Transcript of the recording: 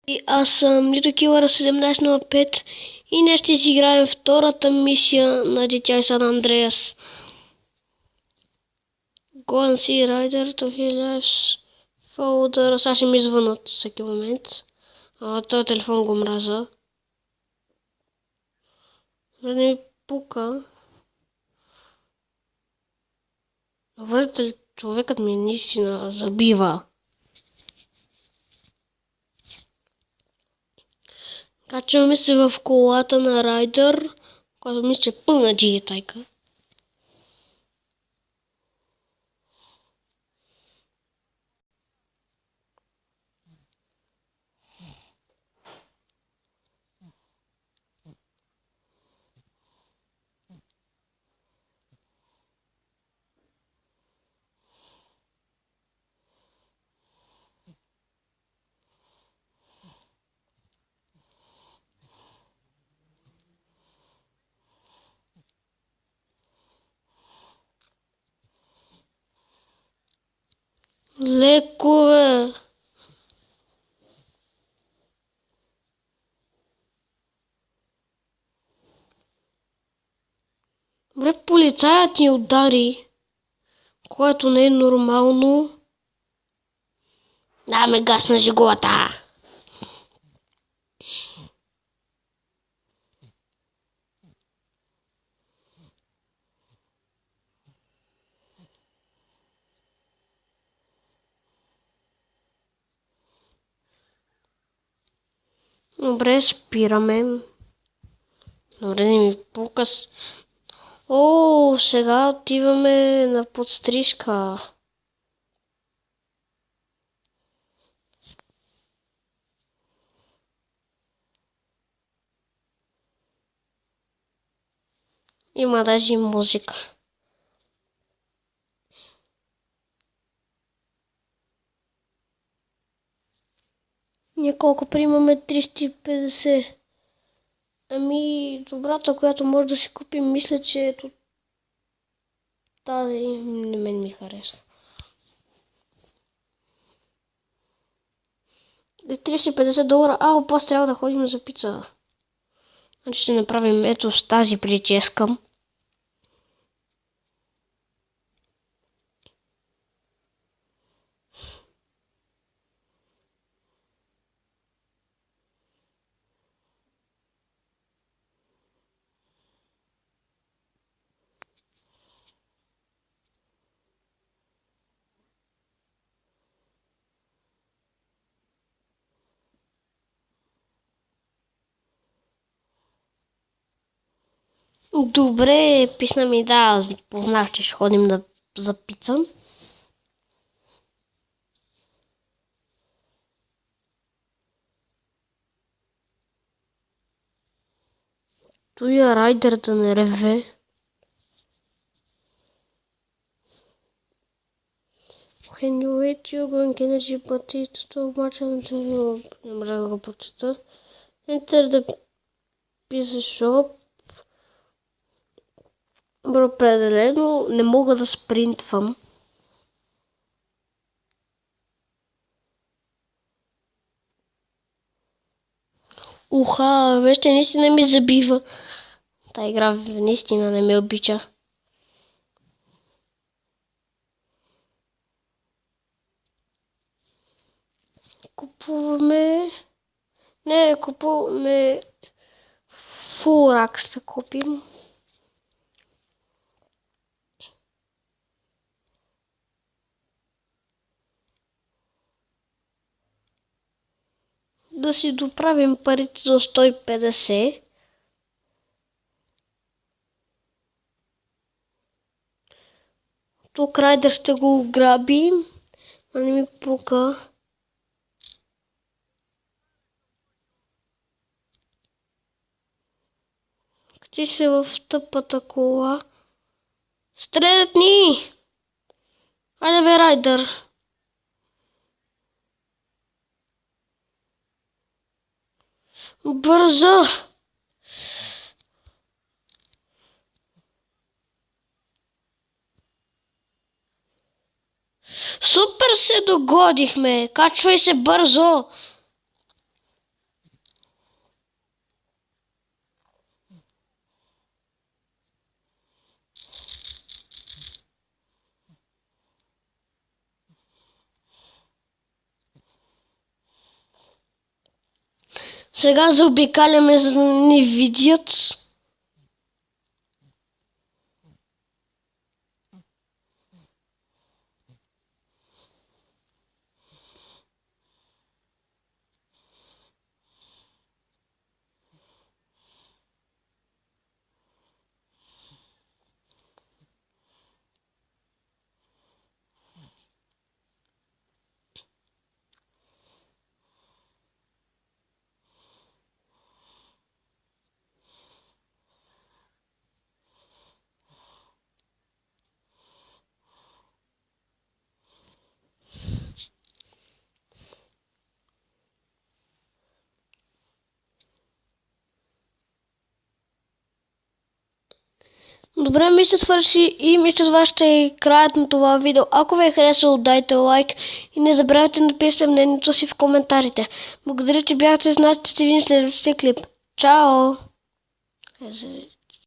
И аз съм Little Killer 1705 и днес ще си играем втората мисия на GTA San Andreas. Go and see Ryder to he lives folder. Сега ще ми звънат всеки момент. Този телефон го мраза. Да не ми пука. Добре, човекът ми наистина забива. Качваме се в колата на Райдър, която мисля, че е пълна джигитайка. Леко, бе! Добре, полицаят ни удари, което не е нормално. Да, ме гасна жеголата! Добре, спираме. Добре, не ми пука. О, сега отиваме на подстрижка. Има даже и музика. Ние колко приемаме 350. Ами, добрата, която може да си купим, мисля, че ето тази на мен ми харесва. 350 долара, после трябва да ходим за пица. Значи ще направим ето с тази прическа. Добре, писна ми, да, познах, че ще ходим за пица. Тоя Райдер да не реве. Can you wait, you're going energy, but it's too much until... Не може да го прочета. Enter the pizza shop. Определено не мога да спринтвам. Вече наистина ми забива. Та игра наистина не ме обича. Купуваме фурак ще купим. Да си доправим парите до 150. Тук Райдер ще го ограби, но не ми пука. Качи се в тъпата кола. Стрелят ни! Айде бе, Райдер! Бързо! Супер се догодихме! Качвай се бързо! Сега заобикаляме, за да не видят. Добре, ми се свърши и мисля, това ще е краят на това видео. Ако ви е харесало, дайте лайк и не забравяйте да напишете мнението си в коментарите. Благодаря, че бяхте с нас, ще се видим в следващия клип. Чао!